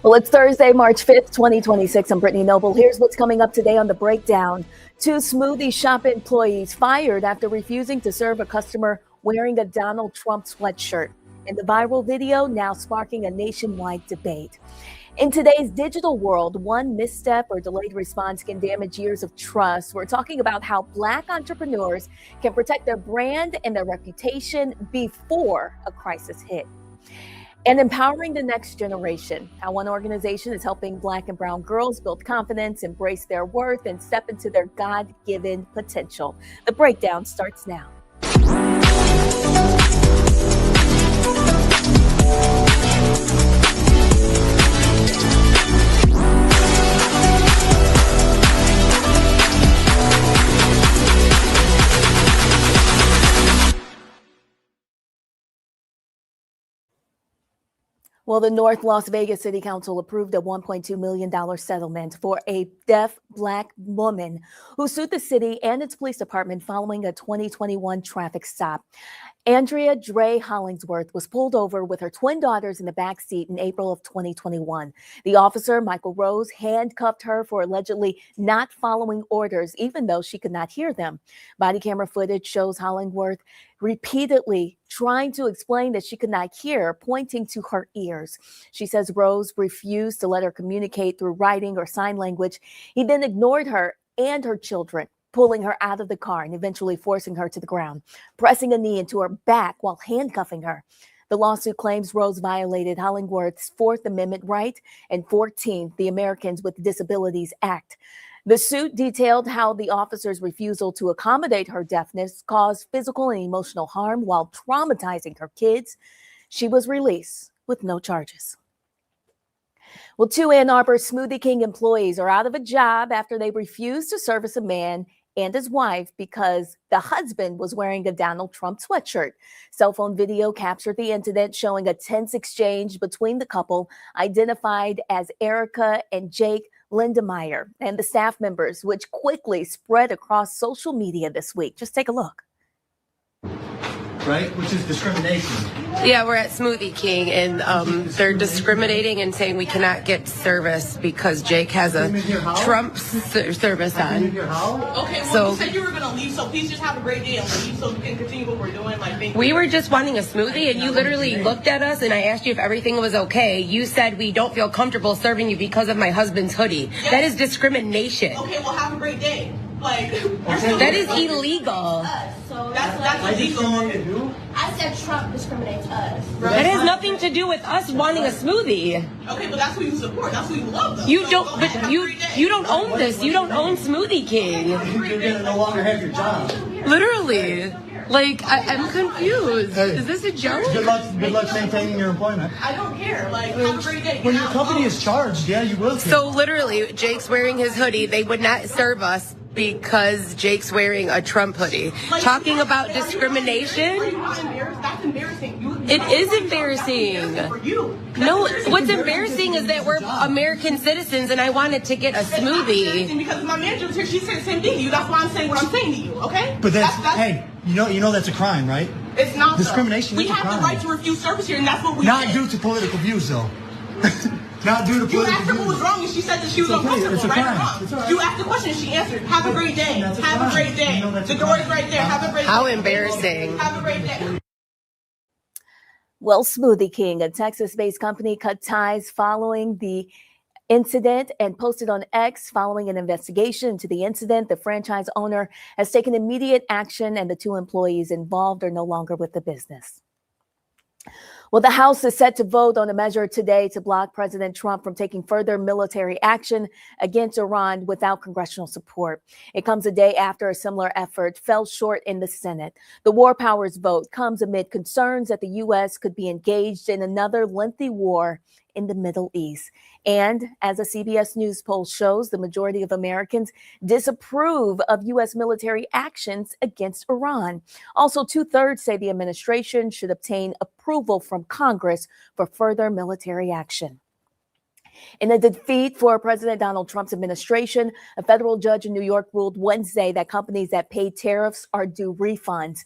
Well, it's Thursday, March 5th, 2026. I'm Brittany Noble. Here's what's coming up today on The Breakdown. Two Smoothie shop employees fired after refusing to serve a customer wearing a Donald Trump sweatshirt. And the viral video now sparking a nationwide debate. In today's digital world, one misstep or delayed response can damage years of trust. We're talking about how Black entrepreneurs can protect their brand and their reputation before a crisis hits. And empowering the next generation, how one organization is helping Black and brown girls build confidence, embrace their worth, and step into their God-given potential. The breakdown starts now. Well, the North Las Vegas City Council approved a $1.2 million settlement for a deaf Black woman who sued the city and its police department following a 2021 traffic stop. Andrea Dre Hollingsworth was pulled over with her twin daughters in the back seat in April of 2021. The officer, Michael Rose, handcuffed her for allegedly not following orders, even though she could not hear them. Body camera footage shows Hollingsworth repeatedly trying to explain that she could not hear, pointing to her ears. She says Rose refused to let her communicate through writing or sign language. He then ignored her and her children, pulling her out of the car and eventually forcing her to the ground, pressing a knee into her back while handcuffing her. The lawsuit claims Rose violated Hollingsworth's Fourth Amendment right and 14th, the Americans with Disabilities Act. The suit detailed how the officer's refusal to accommodate her deafness caused physical and emotional harm while traumatizing her kids. She was released with no charges. Well, two Ann Arbor Smoothie King employees are out of a job after they refused to service a man and his wife because the husband was wearing a Donald Trump sweatshirt. Cell phone video captured the incident, showing a tense exchange between the couple, identified as Erica and Jake Lindemeyer, and the staff members, which quickly spread across social media this week. Just take a look. Right, which is discrimination. Yeah, we're at Smoothie King, and they're discriminating and saying we cannot get service because Jake has a Trump service on. Okay, well, So you said you were going to leave, so please just have a great day and leave so we can continue what we're doing. Thank you. we were just wanting a smoothie, and you literally looked at us, and I asked you if everything was okay. You said we don't feel comfortable serving you because of my husband's hoodie. Yes. That is discrimination. Okay, well, have a great day. That is illegal. So That's illegal. I said Trump discriminates us. That has nothing to do with us wanting a smoothie. Okay, but that's who you support. That's who you love, though. You So don't, go but ahead, have a you great day. you don't own this. You don't own Smoothie King. You're gonna no longer have your job. Literally. Like, I'm confused. Hey. Is this a joke? Good luck maintaining your employment. I don't care. Have a great day. When Get your out. company is charged, yeah, you will. So literally, Jake's wearing his hoodie. They would not serve us because Jake's wearing a Trump hoodie. Talking about discrimination? Are you not embarrassed? That's embarrassing. It is embarrassing. For you. No, what's embarrassing is that we're American citizens and I wanted to get a smoothie. Because my manager was here, she said the same thing to you. That's why I'm saying what I'm saying to you, okay? But that's hey, you know that's a crime, right? It's not though. Discrimination We is a have crime. the right to refuse service here, and that's what we Not did. due to political views, though. Not due to You political asked her what was views. wrong, and she said that she was It's okay. uncomfortable, It's a right or crime. wrong? It's all right. You asked the question, and she answered. Have a great day. That's a Have a crime. great day. You know that's The a door crime. is right there. Have a great How day. embarrassing. Have a great day. Well, Smoothie King, a Texas-based company, cut ties following the incident and posted on X following an investigation into the incident. The franchise owner has taken immediate action, and the two employees involved are no longer with the business. Well, the House is set to vote on a measure today to block President Trump from taking further military action against Iran without congressional support. It comes a day after a similar effort fell short in the Senate. The war powers vote comes amid concerns that the U.S. could be engaged in another lengthy war in the Middle East. And as a CBS News poll shows, the majority of Americans disapprove of U.S. military actions against Iran. Also, 2/3 say the administration should obtain approval from Congress for further military action. In a defeat for President Donald Trump's administration, a federal judge in New York ruled Wednesday that companies that pay tariffs are due refunds.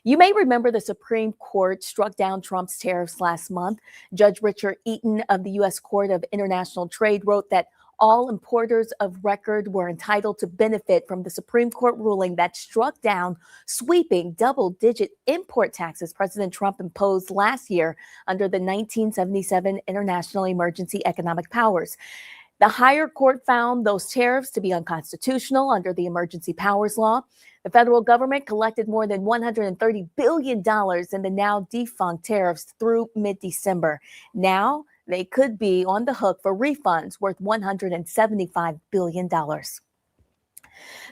You may remember the Supreme Court struck down Trump's tariffs last month. Judge Richard Eaton of the U.S. Court of International Trade wrote that all importers of record were entitled to benefit from the Supreme Court ruling that struck down sweeping double-digit import taxes President Trump imposed last year under the 1977 International Emergency Economic Powers. The higher court found those tariffs to be unconstitutional under the Emergency Powers Law. The federal government collected more than $130 billion in the now defunct tariffs through mid-December. Now, they could be on the hook for refunds worth $175 billion.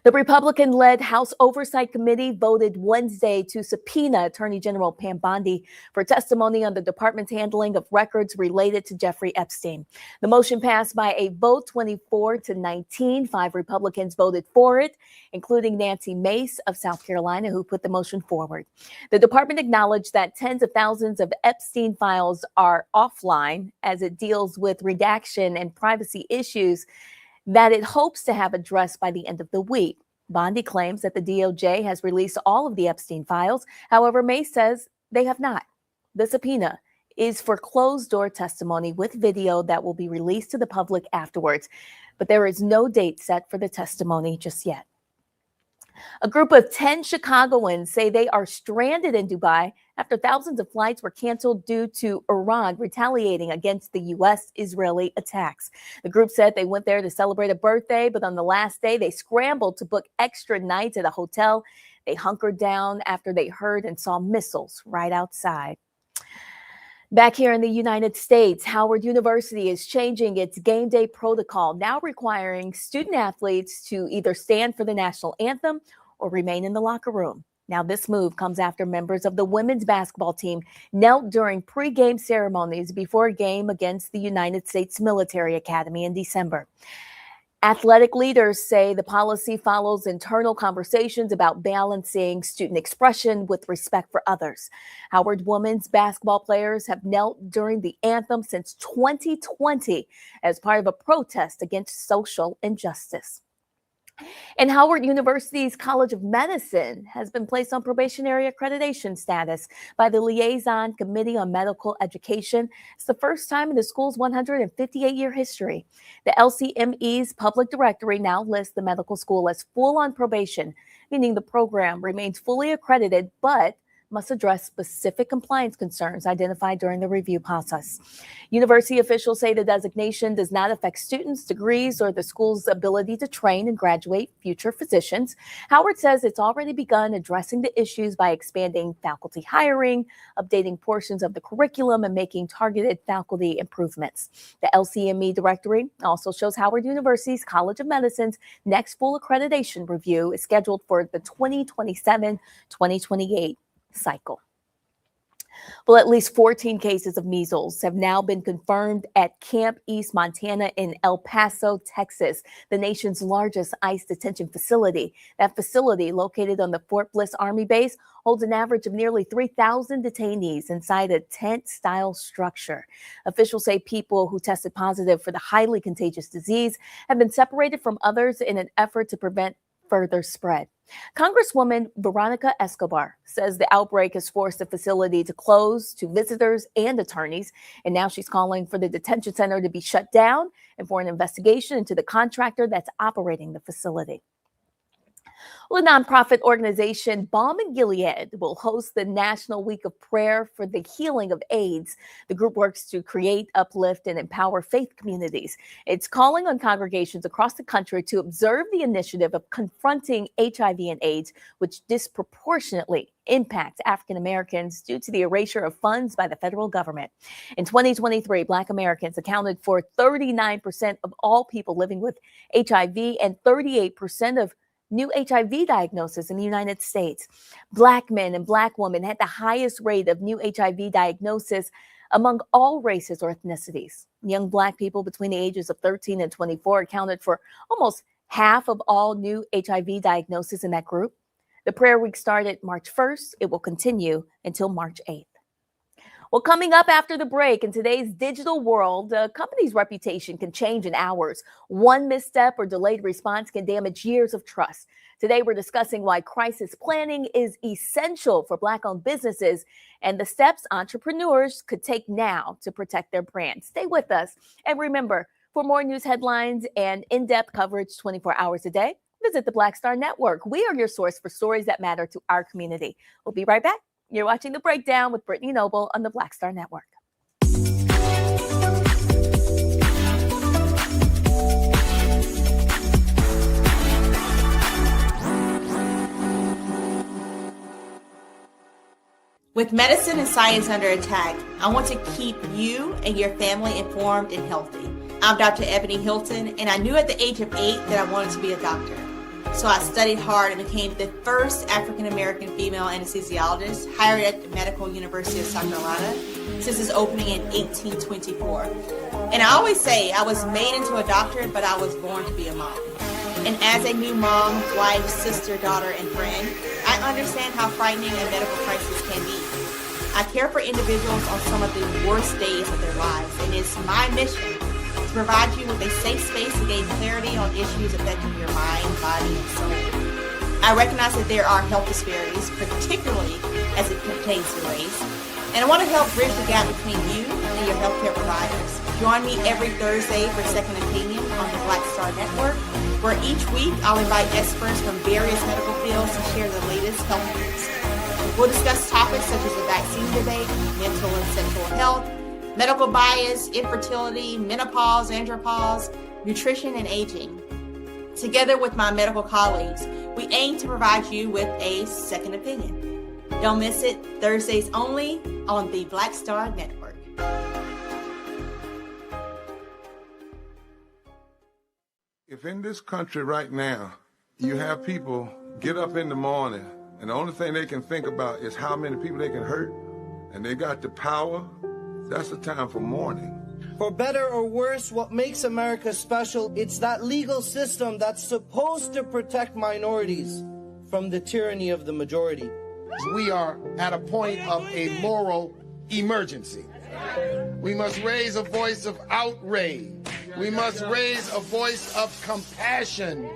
The Republican-led House Oversight Committee voted Wednesday to subpoena Attorney General Pam Bondi for testimony on the department's handling of records related to Jeffrey Epstein. The motion passed by a vote 24-19. 5 Republicans voted for it, including Nancy Mace of South Carolina, who put the motion forward. The department acknowledged that tens of thousands of Epstein files are offline as it deals with redaction and privacy issues that it hopes to have addressed by the end of the week. Bondi claims that the DOJ has released all of the Epstein files. However, Mace says they have not. The subpoena is for closed-door testimony with video that will be released to the public afterwards, but there is no date set for the testimony just yet. A group of 10 Chicagoans say they are stranded in Dubai after thousands of flights were canceled due to Iran retaliating against the U.S.-Israeli attacks. The group said they went there to celebrate a birthday, but on the last day, they scrambled to book extra nights at a hotel. They hunkered down after they heard and saw missiles right outside. Back here in the United States, Howard University is changing its game day protocol, now requiring student athletes to either stand for the national anthem or remain in the locker room. Now, this move comes after members of the women's basketball team knelt during pre-game ceremonies before a game against the United States Military Academy in December. Athletic leaders say the policy follows internal conversations about balancing student expression with respect for others. Howard women's basketball players have knelt during the anthem since 2020 as part of a protest against social injustice. And Howard University's College of Medicine has been placed on probationary accreditation status by the Liaison Committee on Medical Education. It's the first time in the school's 158-year history. The LCME's public directory now lists the medical school as full on probation, meaning the program remains fully accredited, but must address specific compliance concerns identified during the review process. University officials say the designation does not affect students' degrees or the school's ability to train and graduate future physicians. Howard says it's already begun addressing the issues by expanding faculty hiring, updating portions of the curriculum, and making targeted faculty improvements. The LCME directory also shows Howard University's College of Medicine's next full accreditation review is scheduled for the 2027-2028 cycle. Well, at least 14 cases of measles have now been confirmed at Camp East Montana in El Paso, Texas, the nation's largest ICE detention facility. That facility, located on the Fort Bliss Army Base, holds an average of nearly 3,000 detainees inside a tent-style structure. Officials say people who tested positive for the highly contagious disease have been separated from others in an effort to prevent further spread. Congresswoman Veronica Escobar says the outbreak has forced the facility to close to visitors and attorneys, and now she's calling for the detention center to be shut down and for an investigation into the contractor that's operating the facility. Well, the nonprofit organization Balm and Gilead will host the National Week of Prayer for the Healing of AIDS. The group works to create, uplift, and empower faith communities. It's calling on congregations across the country to observe the initiative of confronting HIV and AIDS, which disproportionately impacts African Americans due to the erasure of funds by the federal government. In 2023, Black Americans accounted for 39% of all people living with HIV and 38% of new HIV diagnosis in the United States. Black men and Black women had the highest rate of new HIV diagnosis among all races or ethnicities. Young Black people between the ages of 13 and 24 accounted for almost half of all new HIV diagnoses in that group. The prayer week started March 1st. It will continue until March 8th. Well, coming up after the break, in today's digital world, a company's reputation can change in hours. One misstep or delayed response can damage years of trust. Today, we're discussing why crisis planning is essential for Black-owned businesses and the steps entrepreneurs could take now to protect their brand. Stay with us. And remember, for more news headlines and in-depth coverage 24 hours a day, visit the Black Star Network. We are your source for stories that matter to our community. We'll be right back. You're watching The Breakdown with Brittany Noble on the Black Star Network. With medicine and science under attack, I want to keep you and your family informed and healthy. I'm Dr. Ebony Hilton, and I knew at the age of 8 that I wanted to be a doctor. So I studied hard and became the first African-American female anesthesiologist hired at the Medical University of South Carolina since its opening in 1824. And I always say I was made into a doctor, but I was born to be a mom. And as a new mom, wife, sister, daughter, and friend, I understand how frightening a medical crisis can be. I care for individuals on some of the worst days of their lives, and it's my mission to provide you with a safe space to gain clarity on issues affecting your mind, body, and soul. I recognize that there are health disparities, particularly as it pertains to race, and I want to help bridge the gap between you and your healthcare providers. Join me every Thursday for Second Opinion on the Black Star Network, where each week I'll invite experts from various medical fields to share the latest health news. We'll discuss topics such as the vaccine debate, mental and sexual health, medical bias, infertility, menopause, andropause, nutrition, and aging. Together with my medical colleagues, we aim to provide you with a second opinion. Don't miss it, Thursdays only on the Black Star Network. If in this country right now, you have people get up in the morning and the only thing they can think about is how many people they can hurt, and they got the power, that's the time for mourning. For better or worse, what makes America special, it's that legal system that's supposed to protect minorities from the tyranny of the majority. We are at a point of a moral emergency. We must raise a voice of outrage. We must raise a voice of compassion.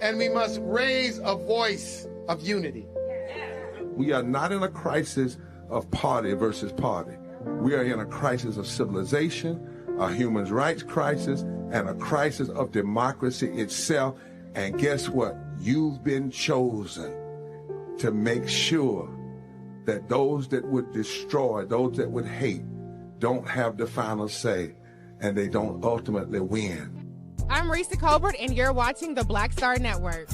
And we must raise a voice of unity. We are not in a crisis of party versus party. We are in a crisis of civilization, a human rights crisis, and a crisis of democracy itself. And guess what? You've been chosen to make sure that those that would destroy, those that would hate, don't have the final say, and they don't ultimately win. I'm Risa Colbert, and you're watching the Black Star Network.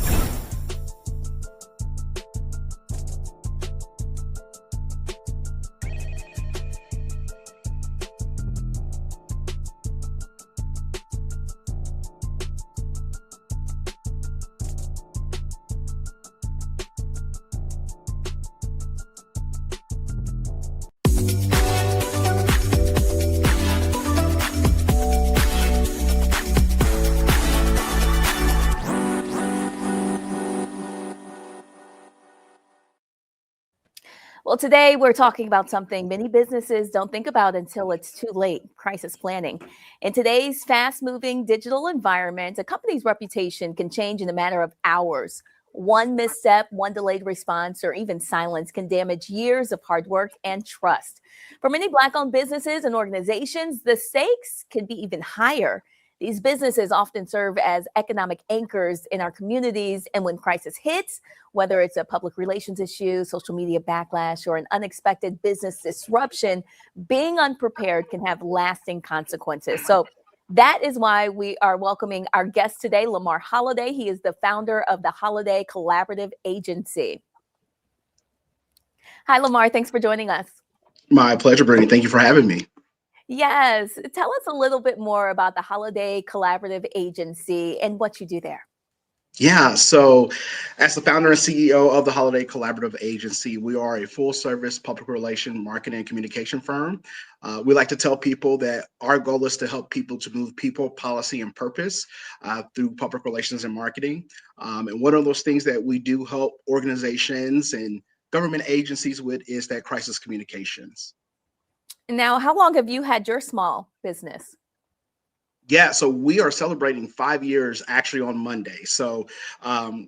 Well, today we're talking about something many businesses don't think about until it's too late: crisis planning. In today's fast-moving digital environment, a company's reputation can change in a matter of hours. One misstep, one delayed response, or even silence can damage years of hard work and trust. For many Black-owned businesses and organizations, the stakes can be even higher. These businesses often serve as economic anchors in our communities, and when crisis hits, whether it's a public relations issue, social media backlash, or an unexpected business disruption, being unprepared can have lasting consequences. So that is why we are welcoming our guest today, Lamar Holliday. He is the founder of the Holiday Collaborative Agency. Hi, Lamar. Thanks for joining us. My pleasure, Brittany. Thank you for having me. Yes. Tell us a little bit more about the Holiday Collaborative Agency and what you do there. Yeah, so as the founder and CEO of the Holiday Collaborative Agency, we are a full-service public relation, marketing, and communication firm. We like to tell people that our goal is to help people to move people, policy, and purpose through public relations and marketing. And one of those things that we do help organizations and government agencies with is that crisis communications. Now, how long have you had your small business? Yeah, so we are celebrating 5 years actually on Monday. So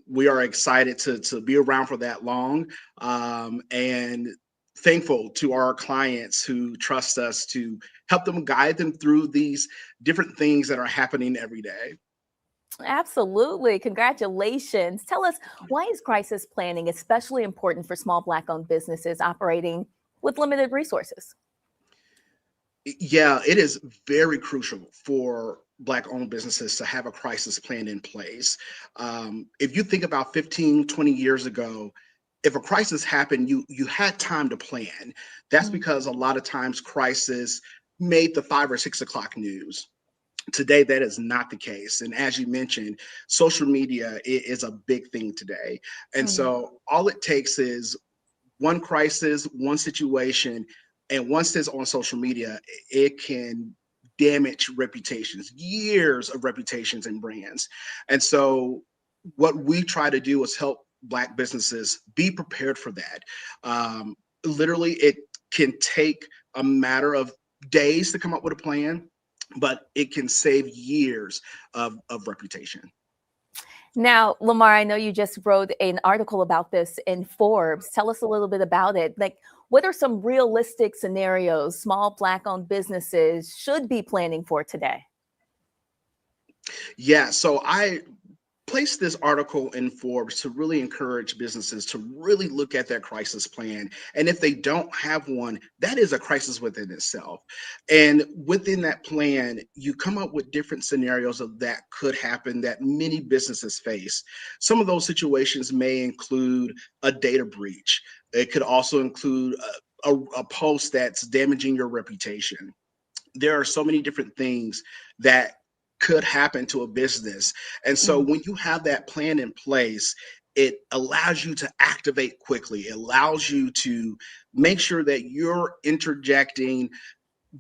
we are excited to be around for that long, and thankful to our clients who trust us to help them guide them through these different things that are happening every day. Absolutely. Congratulations. Tell us, why is crisis planning especially important for small Black-owned businesses operating with limited resources? Yeah, it is very crucial for Black-owned businesses to have a crisis plan in place. If you think about 15, 20 years ago, if a crisis happened, you had time to plan. That's because a lot of times crisis made the 5 or 6 o'clock news. Today, that is not the case. And as you mentioned, social media is a big thing today. And so all it takes is one crisis, one situation, and once it's on social media, it can damage reputations, years of reputations and brands. And so what we try to do is help Black businesses be prepared for that. Literally, it can take a matter of days to come up with a plan, but it can save years of reputation. Now, Lamar, I know you just wrote an article about this in Forbes. Tell us a little bit about it. Like, what are some realistic scenarios small Black-owned businesses should be planning for today? Yeah, so I placed this article in Forbes to really encourage businesses to really look at their crisis plan. And if they don't have one, that is a crisis within itself. And within that plan, you come up with different scenarios of that could happen that many businesses face. Some of those situations may include a data breach. It could also include a post that's damaging your reputation. There are so many different things that could happen to a business. And so when you have that plan in place, it allows you to activate quickly. It allows you to make sure that you're interjecting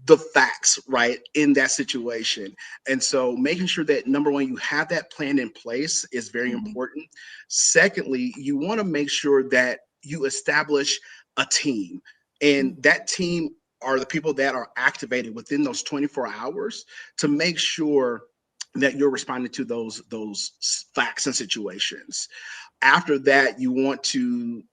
the facts, right, in that situation. And so making sure that, number one, you have that plan in place is very important. Secondly, you want to make sure that you establish a team, and that team are the people that are activated within those 24 hours to make sure that you're responding to those facts and situations. After that, you want to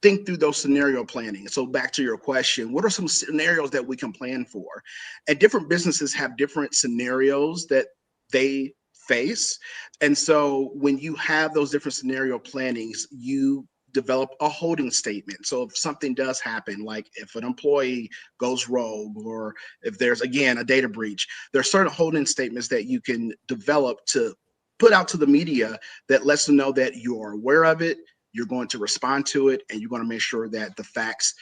think through those scenario planning. So back to your question, what are some scenarios that we can plan for? And different businesses have different scenarios that they face. And so when you have those different scenario plannings, you develop a holding statement. So if something does happen, like if an employee goes rogue, or if there's, again, a data breach, there are certain holding statements that you can develop to put out to the media that lets them know that you're aware of it, you're going to respond to it, and you're going to make sure that the facts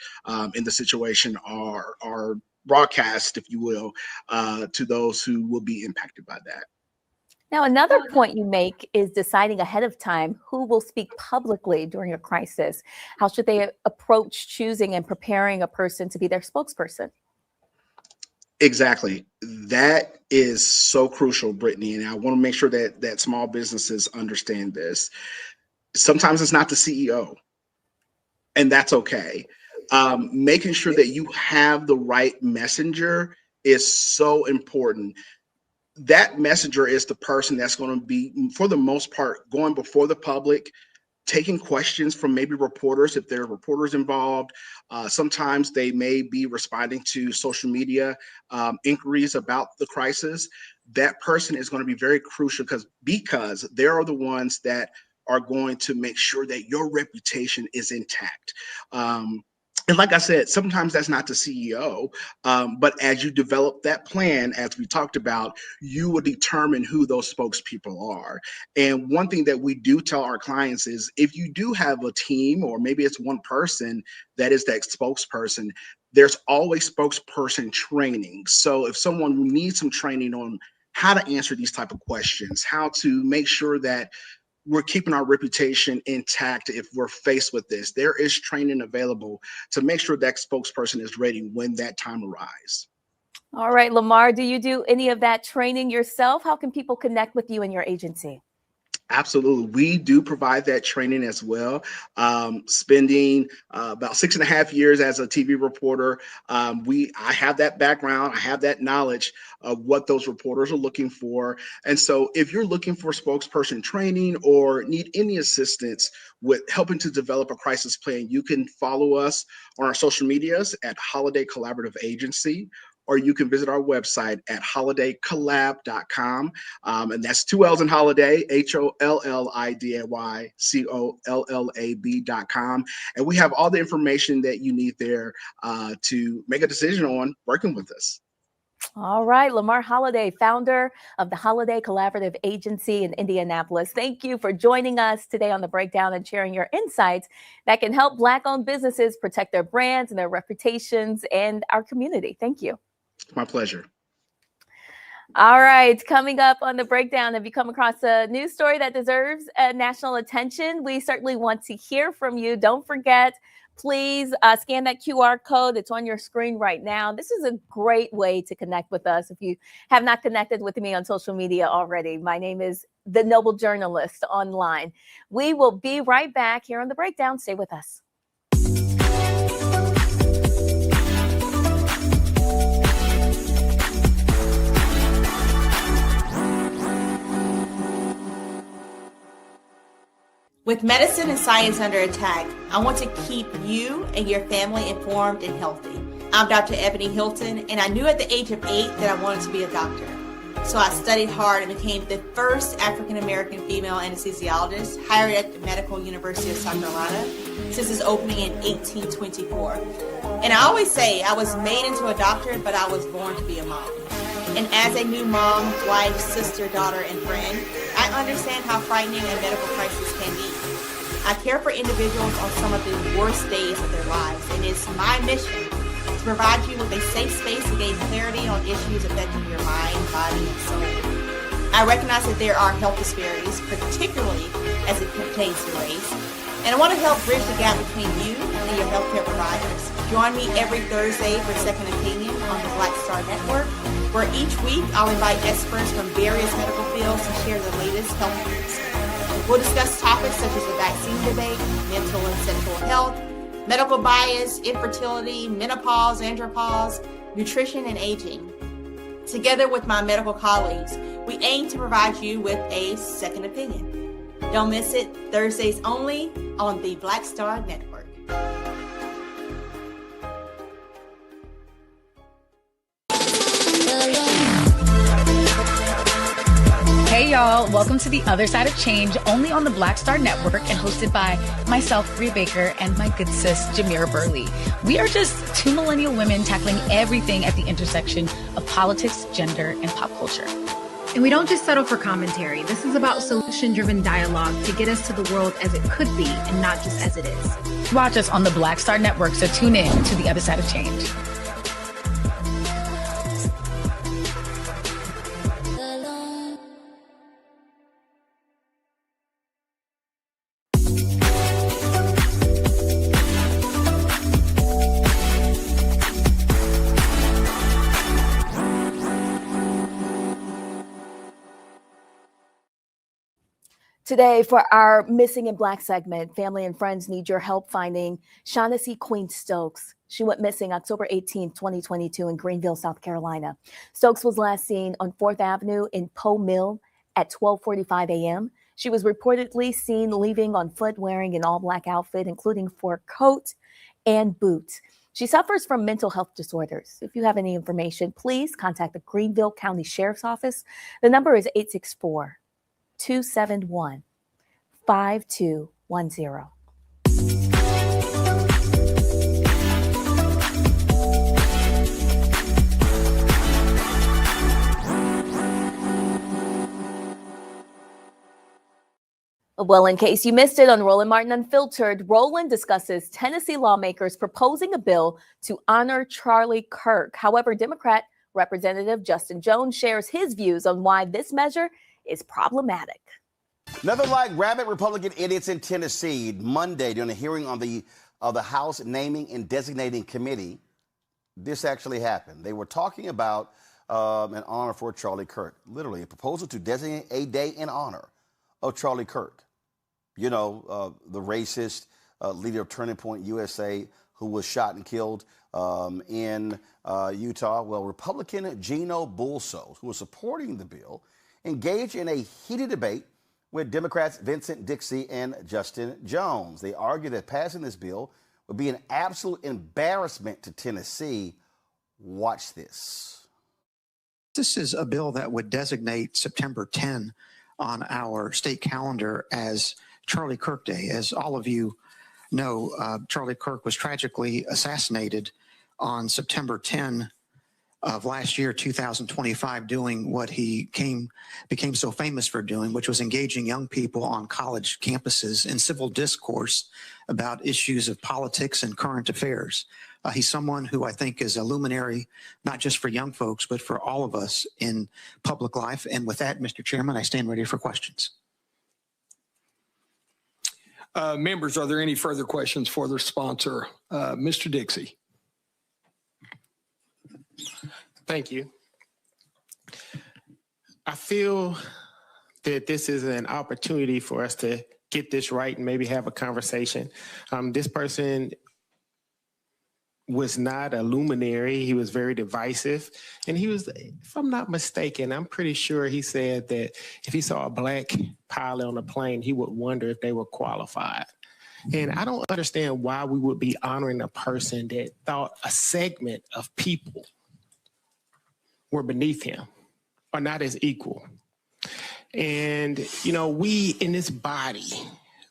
in the situation are broadcast, if you will, to those who will be impacted by that. Now, another point you make is deciding ahead of time who will speak publicly during a crisis. How should they approach choosing and preparing a person to be their spokesperson? Exactly. That is so crucial, Brittany. And I want to make sure that small businesses understand this. Sometimes it's not the CEO, and that's okay. Making sure that you have the right messenger is so important. That messenger is the person that's going to be, for the most part, going before the public, taking questions from maybe reporters if there are reporters involved. Sometimes they may be responding to social media inquiries about the crisis. That person is going to be very crucial because they are the ones that are going to make sure that your reputation is intact. And like I said, sometimes that's not the CEO, but as you develop that plan, as we talked about, you will determine who those spokespeople are. And one thing that we do tell our clients is if you do have a team, or maybe it's one person that is that spokesperson, there's always spokesperson training. So if someone needs some training on how to answer these type of questions, how to make sure that we're keeping our reputation intact if we're faced with this, there is training available to make sure that spokesperson is ready when that time arrives. All right, Lamar, do you do any of that training yourself? How can people connect with you and your agency? Absolutely. We do provide that training as well. Spending about 6.5 years as a TV reporter, I have that background, I have that knowledge of what those reporters are looking for. And so if you're looking for spokesperson training or need any assistance with helping to develop a crisis plan, you can follow us on our social medias at Holiday Collaborative Agency, or you can visit our website at holidaycollab.com. And that's 2 L's in holiday, HOLLIDAYCOLLAB.com. And we have all the information that you need there to make a decision on working with us. All right, Lamar Holiday, founder of the Holiday Collaborative Agency in Indianapolis. Thank you for joining us today on The Breakdown and sharing your insights that can help Black-owned businesses protect their brands and their reputations and our community. Thank you. My pleasure. All right, coming up on The Breakdown, have you come across a news story that deserves national attention? We certainly want to hear from you. Don't forget, please scan that QR code. It's on your screen right now. This is a great way to connect with us. If you have not connected with me on social media already, my name is The Noble Journalist online. We will be right back here on The Breakdown. Stay with us. With medicine and science under attack, I want to keep you and your family informed and healthy. I'm Dr. Ebony Hilton, and I knew at the age of 8 that I wanted to be a doctor. So I studied hard and became the first African-American female anesthesiologist hired at the Medical University of South Carolina since its opening in 1824. And I always say I was made into a doctor, but I was born to be a mom. And as a new mom, wife, sister, daughter, and friend, I understand how frightening a medical crisis can be. I care for individuals on some of the worst days of their lives, and it's my mission to provide you with a safe space to gain clarity on issues affecting your mind, body, and soul. I recognize that there are health disparities, particularly as it pertains to race, and I want to help bridge the gap between you and your healthcare providers. Join me every Thursday for Second Opinion on the Black Star Network, where each week I'll invite experts from various medical fields to share the latest health news. We'll discuss topics such as the vaccine debate, mental and sexual health, medical bias, infertility, menopause, andropause, nutrition, and aging. Together with my medical colleagues, we aim to provide you with a second opinion. Don't miss it, Thursdays only on the Black Star Network. Hey y'all, welcome to The Other Side of Change, only on the Black Star Network and hosted by myself, Bree Baker, and my good sis, Jamira Burley. We are just two millennial women tackling everything at the intersection of politics, gender, and pop culture. And we don't just settle for commentary. This is about solution-driven dialogue to get us to the world as it could be and not just as it is. Watch us on the Black Star Network, so tune in to The Other Side of Change. Today, for our Missing in Black segment, family and friends need your help finding Shaughnessy Queen Stokes. She went missing October 18, 2022 in Greenville, South Carolina. Stokes was last seen on 4th Avenue in Poe Mill at 12:45 a.m. She was reportedly seen leaving on foot wearing an all-black outfit, including fur coat and boots. She suffers from mental health disorders. If you have any information, please contact the Greenville County Sheriff's Office. The number is 864-271-5210. Well, in case you missed it on Roland Martin Unfiltered, Roland discusses Tennessee lawmakers proposing a bill to honor Charlie Kirk. However, Democrat Representative Justin Jones shares his views on why this measure is problematic. Nothing like rabid Republican idiots in Tennessee. Monday, during a hearing on the House Naming and Designating Committee, this actually happened. They were talking about an honor for Charlie Kirk, literally a proposal to designate a day in honor of Charlie Kirk, you know, the racist leader of Turning Point USA who was shot and killed in Utah. Well, Republican Gino Bulso, who was supporting the bill, engaged in a heated debate with Democrats Vincent Dixie and Justin Jones. They argued that passing this bill would be an absolute embarrassment to Tennessee. Watch this. This is a bill that would designate September 10 on our state calendar as Charlie Kirk Day. As all of you know, Charlie Kirk was tragically assassinated on September 10 of last year, 2025, doing what he became so famous for doing, which was engaging young people on college campuses in civil discourse about issues of politics and current affairs. He's someone who I think is a luminary, not just for young folks, but for all of us in public life. And with that, Mr. Chairman, I stand ready for questions. Members, are there any further questions for the sponsor? Mr. Dixie. Thank you. I feel that this is an opportunity for us to get this right and maybe have a conversation. This person was not a luminary. He was very divisive. And he was, if I'm not mistaken, I'm pretty sure he said that if he saw a black pilot on a plane, he would wonder if they were qualified. And I don't understand why we would be honoring a person that thought a segment of people were beneath him or not as equal. And, you know, we in this body,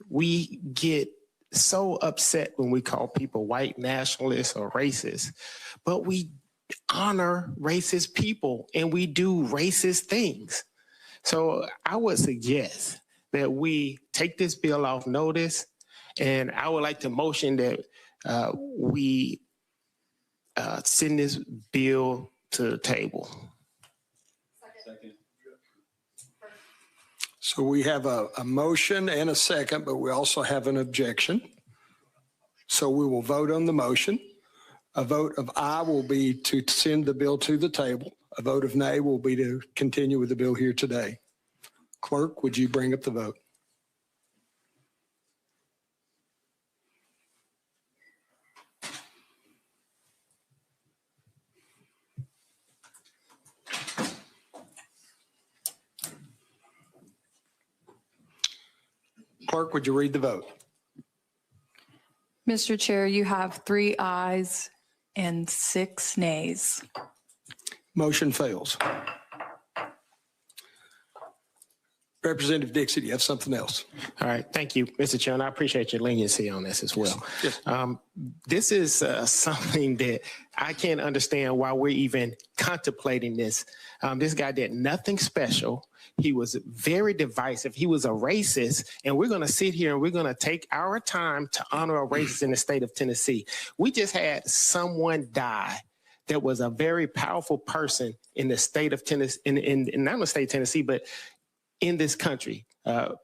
we get so upset when we call people white nationalists or racist, but we honor racist people and we do racist things. So I would suggest that we take this bill off notice, and I would like to motion that we send this bill to the table. So we have a motion and a second, but we also have an objection. So we will vote on the motion. A vote of aye will be to send the bill to the table. A vote of nay will be to continue with the bill here today. Clerk, would you bring up the vote? Clerk, would you read the vote? Mr. Chair, you have 3 ayes and 6 nays. Motion fails. Representative Dixie, do you have something else? All right. Thank you, Mr. Chairman. I appreciate your leniency on this as well. Yes. This is something that I can't understand why we're even contemplating this. This guy did nothing special. He was very divisive. He was a racist, and we're going to sit here and we're going to take our time to honor a racist in the state of Tennessee. We just had someone die that was a very powerful person in the state of Tennessee, in not the state of Tennessee, but in this country,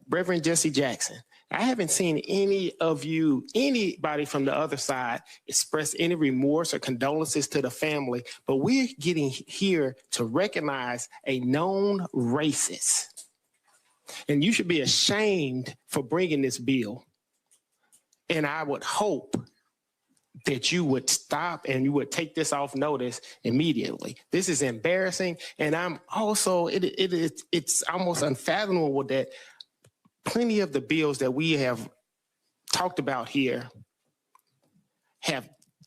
Reverend Jesse Jackson. I haven't seen anybody from the other side express any remorse or condolences to the family, but we're getting here to recognize a known racist. And you should be ashamed for bringing this bill. And I would hope that you would stop and you would take this off notice immediately. This is embarrassing. And I'm also, it's almost unfathomable that plenty of the bills that we have talked about here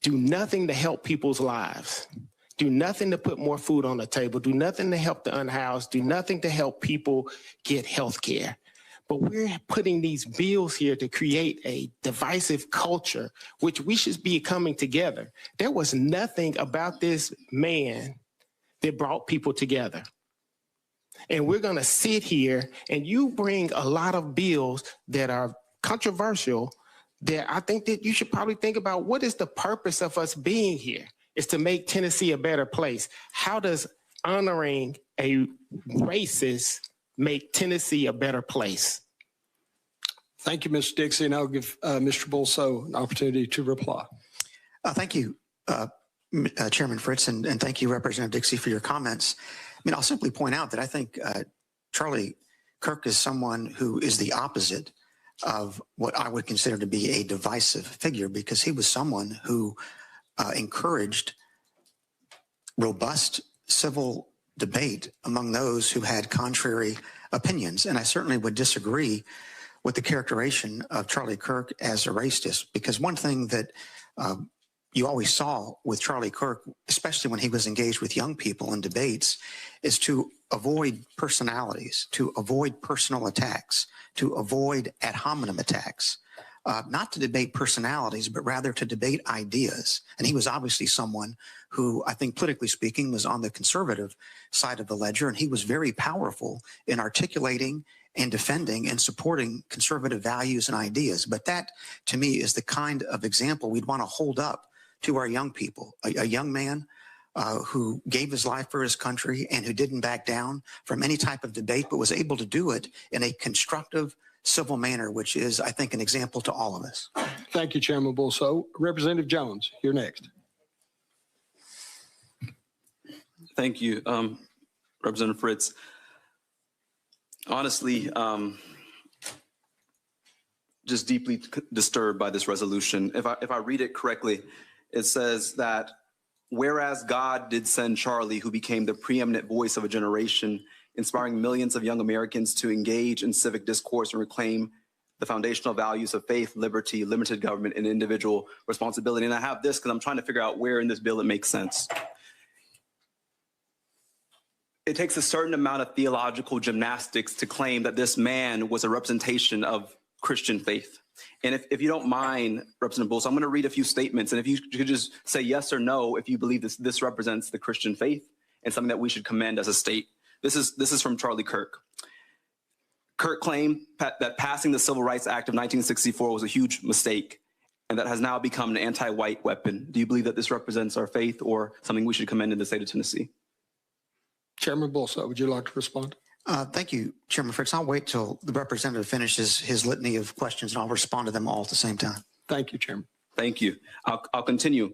do nothing to help people's lives, do nothing to put more food on the table, do nothing to help the unhoused, do nothing to help people get health care. But we're putting these bills here to create a divisive culture, which we should be coming together. There was nothing about this man that brought people together. And we're going to sit here and you bring a lot of bills that are controversial that I think that you should probably think about what is the purpose of us being here? It's to make Tennessee a better place. How does honoring a racist make Tennessee a better place? Thank you, Mr. Dixie, and I'll give Mr. Bulso an opportunity to reply. Thank you, Chairman Fritz, and thank you, Representative Dixie, for your comments. I mean, I'll simply point out that I think Charlie Kirk is someone who is the opposite of what I would consider to be a divisive figure, because he was someone who encouraged robust civil debate among those who had contrary opinions. And I certainly would disagree with the characterization of Charlie Kirk as a racist, because one thing that you always saw with Charlie Kirk, especially when he was engaged with young people in debates, is to avoid personalities, to avoid personal attacks, to avoid ad hominem attacks, not to debate personalities, but rather to debate ideas. And he was obviously someone who, I think politically speaking, was on the conservative side of the ledger, and he was very powerful in articulating and defending and supporting conservative values and ideas. But that, to me, is the kind of example we'd want to hold up to our young people. A young man who gave his life for his country and who didn't back down from any type of debate, but was able to do it in a constructive, civil manner, which is, I think, an example to all of us. Thank you, Chairman Bulso. Representative Jones, you're next. Thank you, Representative Fritz. Honestly, just deeply disturbed by this resolution. If I read it correctly, it says that whereas God did send Charlie, who became the preeminent voice of a generation, inspiring millions of young Americans to engage in civic discourse and reclaim the foundational values of faith, liberty, limited government, and individual responsibility. And I have this because I'm trying to figure out where in this bill it makes sense. It takes a certain amount of theological gymnastics to claim that this man was a representation of Christian faith. And if you don't mind, Representative Bulls, I'm going to read a few statements. And if you could just say yes or no if you believe this represents the Christian faith and something that we should commend as a state. This is from Charlie Kirk. Kirk claimed that passing the Civil Rights Act of 1964 was a huge mistake and that has now become an anti-white weapon. Do you believe that this represents our faith or something we should commend in the state of Tennessee? Chairman Bulso, would you like to respond? Thank you, Chairman Fritz. I'll wait till the representative finishes his litany of questions, and I'll respond to them all at the same time. Thank you, Chairman. Thank you. I'll continue.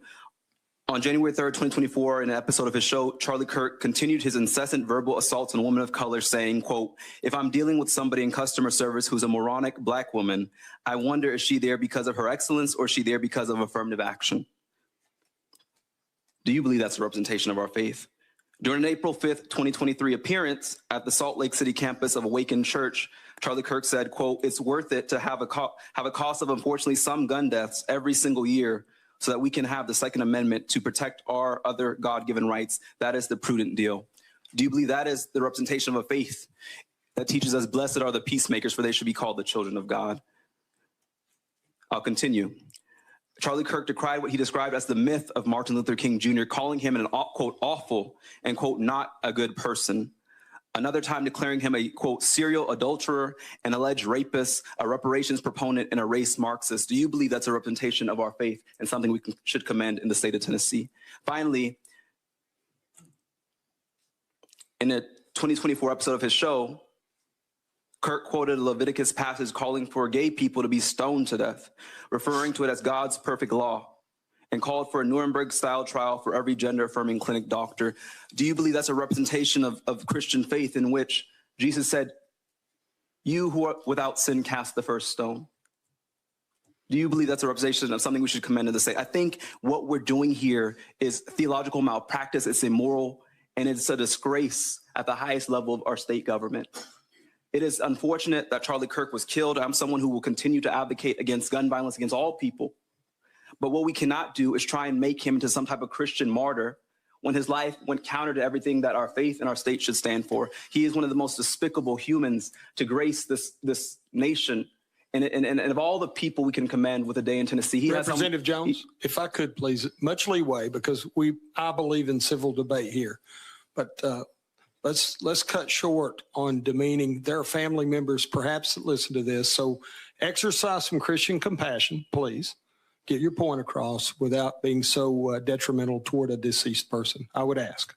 On January 3rd, 2024, in an episode of his show, Charlie Kirk continued his incessant verbal assaults on women of color, saying, quote, "If I'm dealing with somebody in customer service who's a moronic Black woman, I wonder is she there because of her excellence or is she there because of affirmative action?" Do you believe that's a representation of our faith? During an April 5th, 2023 appearance at the Salt Lake City campus of Awakened Church, Charlie Kirk said, quote, "It's worth it to have a cost of, unfortunately, some gun deaths every single year so that we can have the Second Amendment to protect our other God-given rights. That is the prudent deal." Do you believe that is the representation of a faith that teaches us, blessed are the peacemakers, for they should be called the children of God? I'll continue. Charlie Kirk decried what he described as the myth of Martin Luther King Jr., calling him an, quote, awful and, quote, not a good person. Another time declaring him a, quote, serial adulterer, an alleged rapist, a reparations proponent, and a race Marxist. Do you believe that's a representation of our faith and something we should commend in the state of Tennessee? Finally, in a 2024 episode of his show, Kirk quoted a Leviticus passage calling for gay people to be stoned to death, referring to it as God's perfect law, and called for a Nuremberg-style trial for every gender-affirming clinic doctor. Do you believe that's a representation of Christian faith in which Jesus said, "You who are without sin cast the first stone"? Do you believe that's a representation of something we should commend in the state? I think what we're doing here is theological malpractice. It's immoral, and it's a disgrace at the highest level of our state government. It is unfortunate that Charlie Kirk was killed. I'm someone who will continue to advocate against gun violence against all people. But what we cannot do is try and make him into some type of Christian martyr when his life went counter to everything that our faith and our state should stand for. He is one of the most despicable humans to grace this nation. And of all the people we can commend with a day in Tennessee, he Representative Jones, if I could please, much leeway, because I believe in civil debate here. But let's cut short on demeaning. There are family members perhaps that listen to this, so exercise some Christian compassion, please. Get your point across without being so detrimental toward a deceased person, I would ask.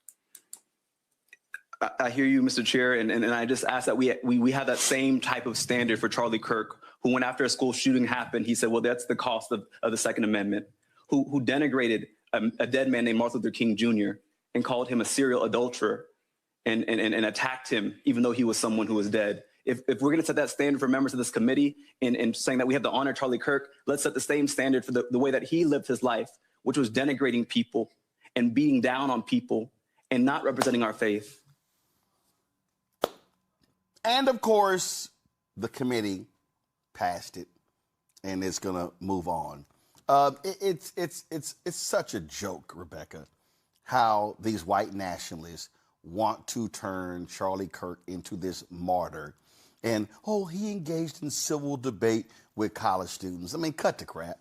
I hear you, Mr. Chair, and I just ask that we have that same type of standard for Charlie Kirk, who, when after a school shooting happened, he said, well, that's the cost of the Second Amendment, who denigrated a dead man named Martin Luther King Jr. and called him a serial adulterer and attacked him, even though he was someone who was dead. If we're going to set that standard for members of this committee and saying that we have to honor Charlie Kirk, let's set the same standard for the way that he lived his life, which was denigrating people and beating down on people and not representing our faith. And of course, the committee passed it, and it's going to move on. It's such a joke, Rebecca, how these white nationalists want to turn Charlie Kirk into this martyr. And, oh, he engaged in civil debate with college students. I mean, cut the crap.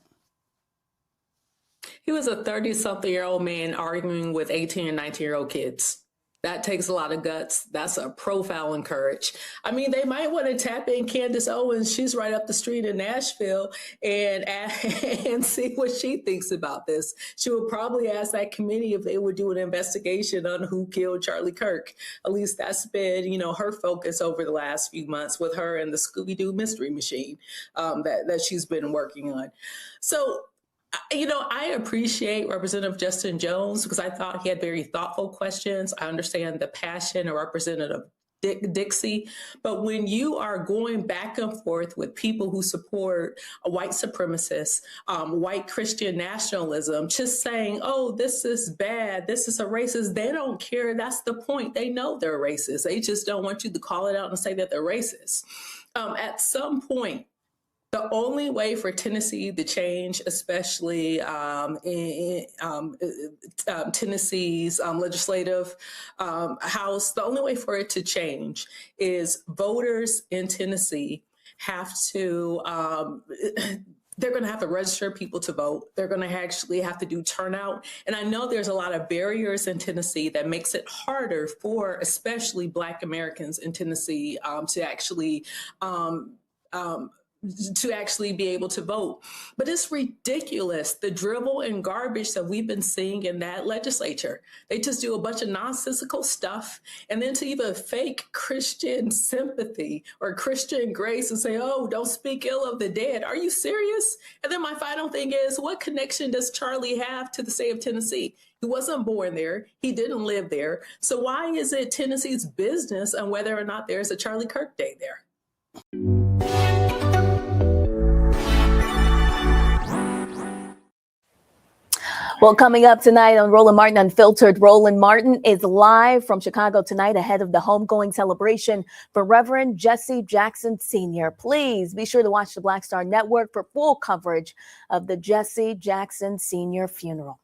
He was a 30-something-year-old man arguing with 18 and 19-year-old kids. That takes a lot of guts. That's a profile in courage. I mean, they might want to tap in Candace Owens. She's right up the street in Nashville and see what she thinks about this. She would probably ask that committee if they would do an investigation on who killed Charlie Kirk. At least that's been, her focus over the last few months with her and the Scooby-Doo mystery machine that she's been working on. So, I appreciate Representative Justin Jones because I thought he had very thoughtful questions. I understand the passion of Representative Dixie, but when you are going back and forth with people who support white supremacists, white Christian nationalism, just saying, oh, this is bad, this is a racist, they don't care. That's the point. They know they're racist. They just don't want you to call it out and say that they're racist. At some point, the only way for Tennessee to change, especially in Tennessee's legislative house, the only way for it to change is voters in Tennessee have to, they're going to have to register people to vote. They're going to actually have to do turnout. And I know there's a lot of barriers in Tennessee that makes it harder for especially Black Americans in Tennessee to actually be able to vote. But it's ridiculous, the dribble and garbage that we've been seeing in that legislature. They just do a bunch of nonsensical stuff. And then to even fake Christian sympathy or Christian grace and say, oh, don't speak ill of the dead. Are you serious? And then my final thing is, what connection does Charlie have to the state of Tennessee? He wasn't born there. He didn't live there. So why is it Tennessee's business on whether or not there's a Charlie Kirk Day there? Well, coming up tonight on Roland Martin Unfiltered, Roland Martin is live from Chicago tonight ahead of the homegoing celebration for Reverend Jesse Jackson Sr. Please be sure to watch the Black Star Network for full coverage of the Jesse Jackson Sr. funeral.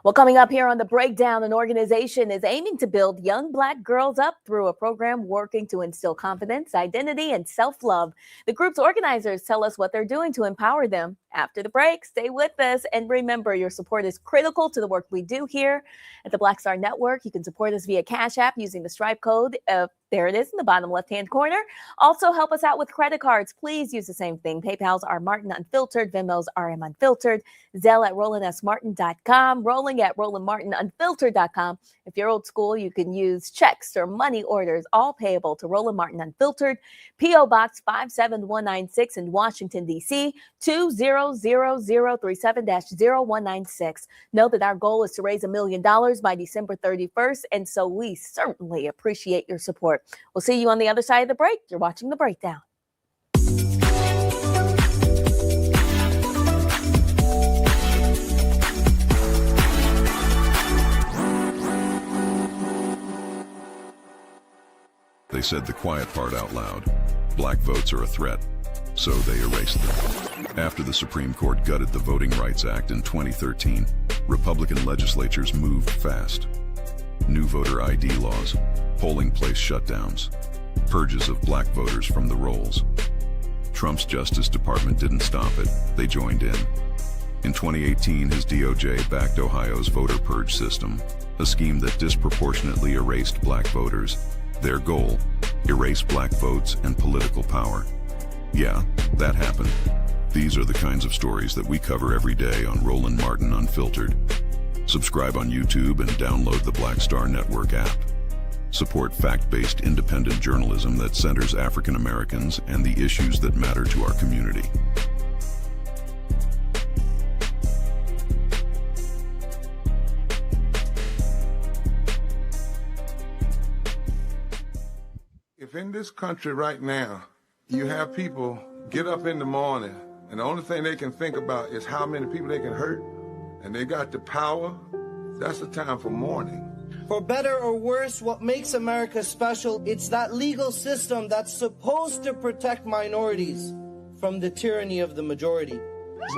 Well, coming up here on The Breakdown, an organization is aiming to build young Black girls up through a program working to instill confidence, identity, and self-love. The group's organizers tell us what they're doing to empower them. After the break, stay with us. And remember, your support is critical to the work we do here at the Black Star Network. You can support us via Cash App using the Stripe code. There it is in the bottom left-hand corner. Also, help us out with credit cards. Please use the same thing. PayPal's are Martin Unfiltered. Venmo's RM Unfiltered. Zelle at RolandSMartin.com. Rolling at RolandMartinUnfiltered.com. If you're old school, you can use checks or money orders, all payable to Roland Martin Unfiltered. P.O. Box 57196 in Washington, D.C. 20037-0196. Know that our goal is to raise $1 million by December 31st, and so we certainly appreciate your support. We'll see you on the other side of the break. You're watching The Breakdown. They said the quiet part out loud. Black votes are a threat, so they erased them. After the Supreme Court gutted the Voting Rights Act in 2013, Republican legislatures moved fast. New voter ID laws, polling place shutdowns, purges of Black voters from the rolls. Trump's Justice Department didn't stop it, they joined in. In 2018, his DOJ backed Ohio's voter purge system, a scheme that disproportionately erased Black voters. Their goal, erase Black votes and political power. Yeah, that happened. These are the kinds of stories that we cover every day on Roland Martin Unfiltered. Subscribe on YouTube and download the Black Star Network app. Support fact-based independent journalism that centers African Americans and the issues that matter to our community. If in this country right now, you have people get up in the morning and the only thing they can think about is how many people they can hurt, and they got the power. That's the time for mourning. For better or worse, what makes America special, it's that legal system that's supposed to protect minorities from the tyranny of the majority.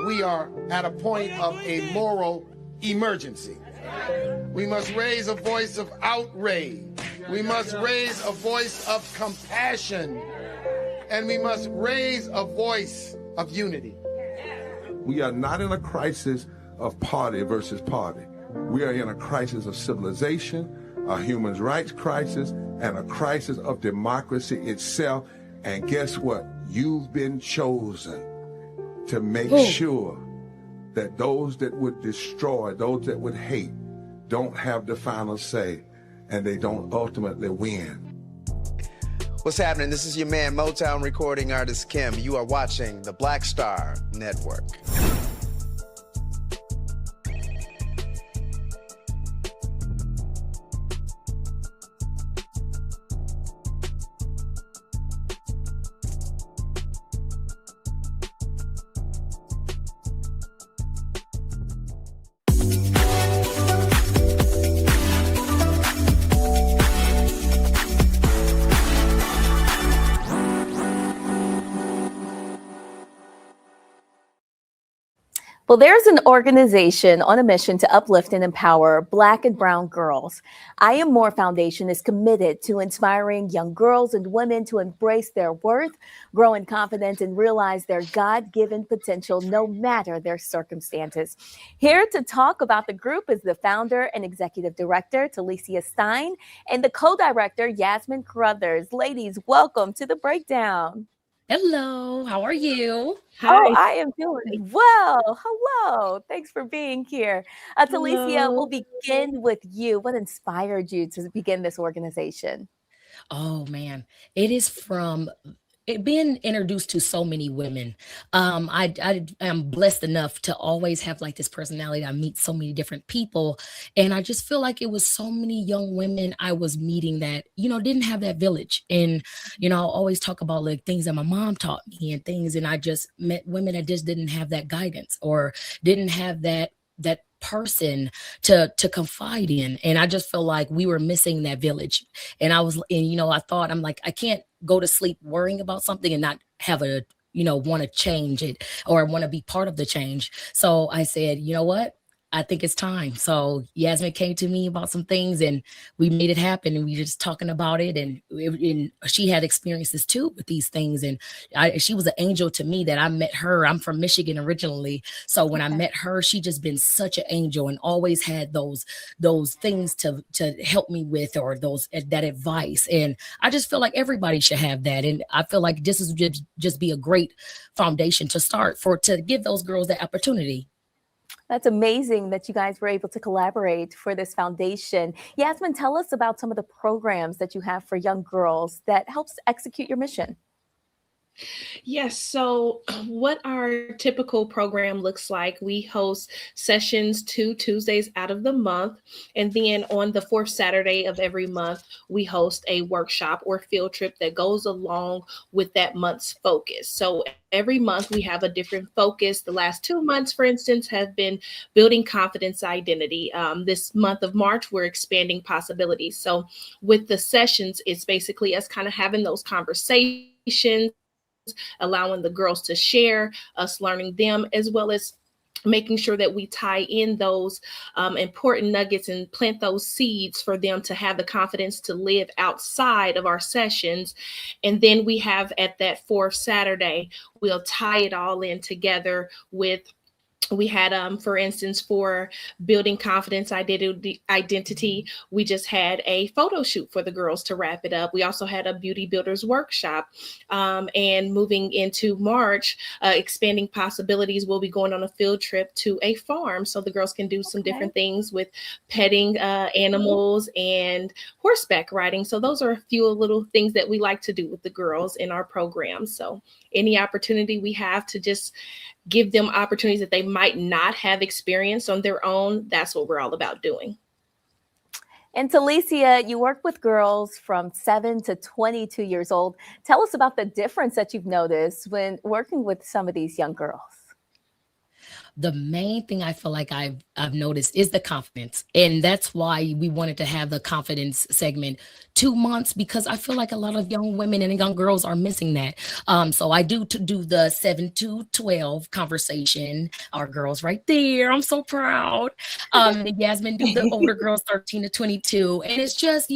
We are at a point of a moral emergency. We must raise a voice of outrage. We must raise a voice of compassion. And we must raise a voice of unity. We are not in a crisis of party versus party. We are in a crisis of civilization, a human rights crisis, and a crisis of democracy itself. And guess what? You've been chosen to make sure that those that would destroy, those that would hate, don't have the final say, and they don't ultimately win. What's happening? This is your man, Motown recording artist Kim. You are watching the Black Star Network. Well, there's an organization on a mission to uplift and empower Black and Brown girls. I Am More Foundation is committed to inspiring young girls and women to embrace their worth, grow in confidence, and realize their God-given potential no matter their circumstances. Here to talk about the group is the founder and executive director, Talicia Stein, and the co-director, Yasmin Carruthers. Ladies, welcome to The Breakdown. Hello, how are you? Oh, I am doing well. Hello. Thanks for being here. Talicia, we'll begin with you. What inspired you to begin this organization? Oh man, it is from being introduced to so many women. I am blessed enough to always have like this personality. I meet so many different people, and I just feel like it was so many young women I was meeting that, didn't have that village. And, I always talk about like things that my mom taught me and things. And I just met women that just didn't have that guidance or didn't have that person to confide in. And I just feel like we were missing that village. And I thought, I'm like, I can't go to sleep worrying about something and not have want to change it or want to be part of the change. So I said, you know what? I think it's time. So Yasmin came to me about some things and we made it happen, and we were just talking about it. And she had experiences too with these things. And she was an angel to me that I met her. I'm from Michigan originally. So when I met her, she just been such an angel and always had those things to help me with, or that advice. And I just feel like everybody should have that. And I feel like this is just be a great foundation to start to give those girls that opportunity. That's amazing that you guys were able to collaborate for this foundation. Yasmin, tell us about some of the programs that you have for young girls that helps execute your mission. Yes. So what our typical program looks like, we host sessions 2 Tuesdays out of the month. And then on the 4th Saturday of every month, we host a workshop or field trip that goes along with that month's focus. So every month we have a different focus. The last 2 months, for instance, have been building confidence identity. This month of March, we're expanding possibilities. So with the sessions, it's basically us kind of having those conversations, allowing the girls to share, us learning them, as well as making sure that we tie in those important nuggets and plant those seeds for them to have the confidence to live outside of our sessions. And then we have at that 4th Saturday, we'll tie it all in together with we had, for instance, for building confidence identity, we just had a photo shoot for the girls to wrap it up. We also had a beauty builders workshop. And moving into March, expanding possibilities, we'll be going on a field trip to a farm so the girls can do some different things with petting animals and horseback riding. So those are a few little things that we like to do with the girls in our program. So any opportunity we have to just give them opportunities that they might not have experienced on their own, that's what we're all about doing. And Talicia, you work with girls from 7 to 22 years old. Tell us about the difference that you've noticed when working with some of these young girls. The main thing I feel like I've noticed is the confidence. And that's why we wanted to have the confidence segment 2 months, because I feel like a lot of young women and young girls are missing that. So I do the 7 to 12 conversation. Our girls right there. I'm so proud. And Yasmin do the older girls 13 to 22. And it's just,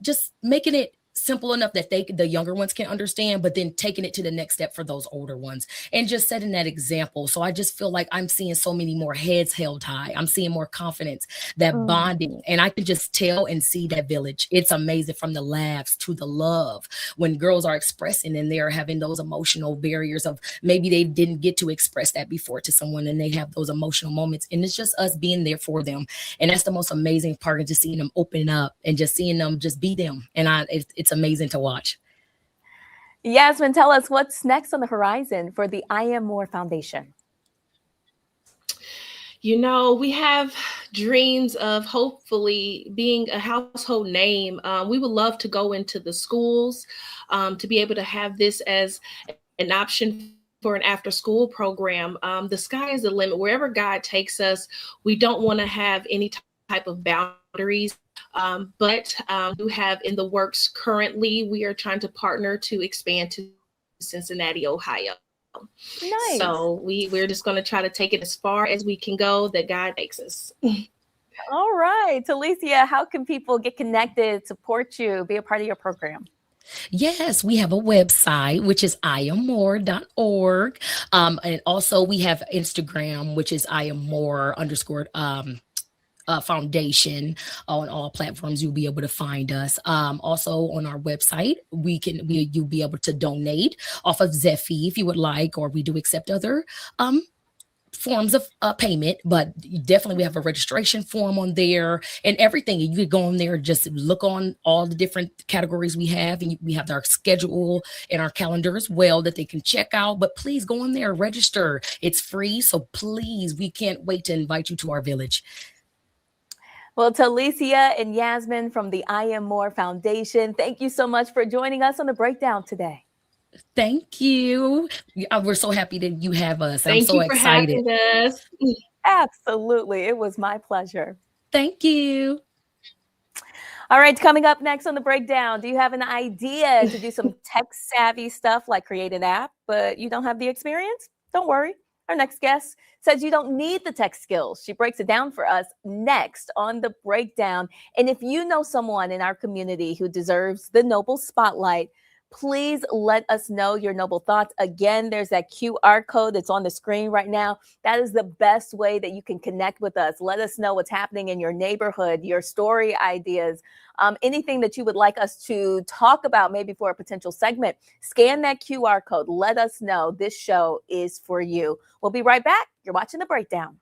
just making it simple enough that the younger ones can understand, but then taking it to the next step for those older ones and just setting that example. So I just feel like I'm seeing so many more heads held high. I'm seeing more confidence, that bonding, and I can just tell and see that village. It's amazing, from the laughs to the love when girls are expressing and they're having those emotional barriers of maybe they didn't get to express that before to someone, and they have those emotional moments, and it's just us being there for them. And that's the most amazing part, of just seeing them open up and just seeing them just be them. And it's amazing to watch. Yasmin, tell us what's next on the horizon for the I Am More Foundation. We have dreams of hopefully being a household name. We would love to go into the schools, to be able to have this as an option for an after-school program. The sky is the limit. Wherever God takes us, we don't want to have any type of boundaries. But we have in the works currently, we are trying to partner to expand to Cincinnati, Ohio. Nice. So we're just going to try to take it as far as we can go that God takes us. All right. Talicia, how can people get connected, support you, be a part of your program? Yes, we have a website, which is iammore.org. And also we have Instagram, which is iammore_ foundation. On all platforms you'll be able to find us. Also on our website you'll be able to donate off of Zephy if you would like, or we do accept other forms of payment, but definitely we have a registration form on there and everything. You could go on there, just look on all the different categories we have, and we have our schedule and our calendar as well that they can check out. But please go on there, register. It's free, so please, we can't wait to invite you to our village. Well, Talicia and Yasmin from the I Am More Foundation, thank you so much for joining us on The Breakdown today. Thank you. We're so happy that you have us. I'm Thank so you for excited. having us. Absolutely. It was my pleasure. Thank you. All right, coming up next on The Breakdown, do you have an idea to do some tech-savvy stuff like create an app, but you don't have the experience? Don't worry. Our next guest says you don't need the tech skills. She breaks it down for us next on The Breakdown. And if you know someone in our community who deserves the Noble Spotlight, please let us know your noble thoughts. Again, there's that QR code that's on the screen right now. That is the best way that you can connect with us. Let us know what's happening in your neighborhood, your story ideas, anything that you would like us to talk about, maybe for a potential segment. Scan that QR code. Let us know this show is for you. We'll be right back. You're watching The Breakdown.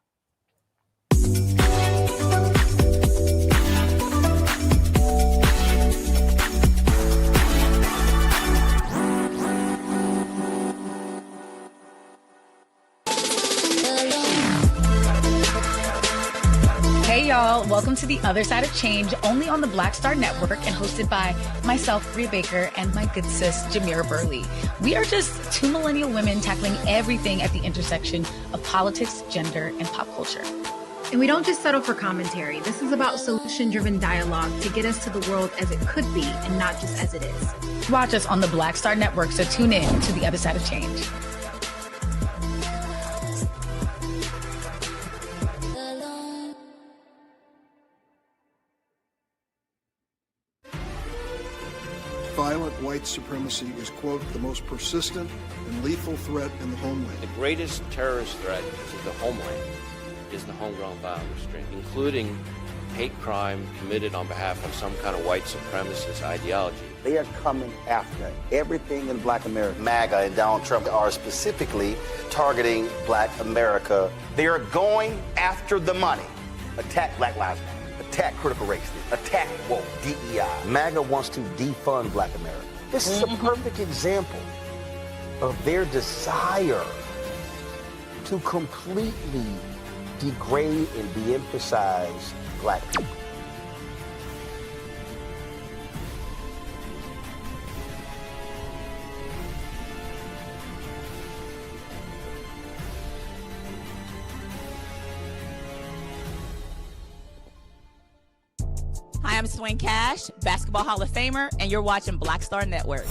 Hey y'all, welcome to The Other Side of Change, only on the Black Star Network and hosted by myself, Rhea Baker, and my good sis, Jamira Burley. We are just two millennial women tackling everything at the intersection of politics, gender, and pop culture. And we don't just settle for commentary. This is about solution-driven dialogue to get us to the world as it could be and not just as it is. Watch us on the Black Star Network, so tune in to The Other Side of Change. Violent white supremacy is, quote, the most persistent and lethal threat in the homeland. The greatest terrorist threat to the homeland is the homegrown violence stream, including hate crime committed on behalf of some kind of white supremacist ideology. They are coming after everything in Black America. MAGA and Donald Trump are specifically targeting Black America. They are going after the money. Attack Black Lives Matter. Attack critical race theory, attack woke, DEI. MAGA wants to defund Black America. This is a perfect example of their desire to completely degrade and de-emphasize Black people. am Swain Cash, Basketball Hall of Famer, and you're watching Black Star Network.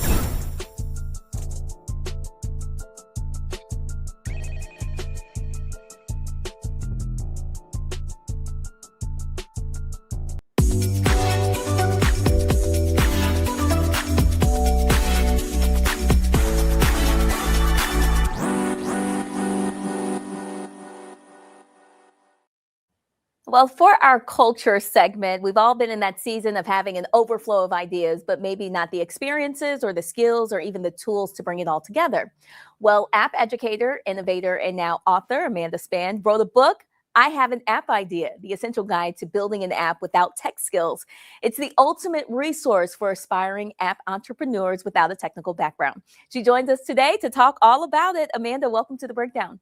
Well, for our culture segment, we've all been in that season of having an overflow of ideas, but maybe not the experiences or the skills or even the tools to bring it all together. Well, app educator, innovator, and now author Amanda Spann wrote a book, I Have an App Idea, the essential guide to building an app without tech skills. It's the ultimate resource for aspiring app entrepreneurs without a technical background. She joins us today to talk all about it. Amanda, welcome to The Breakdown.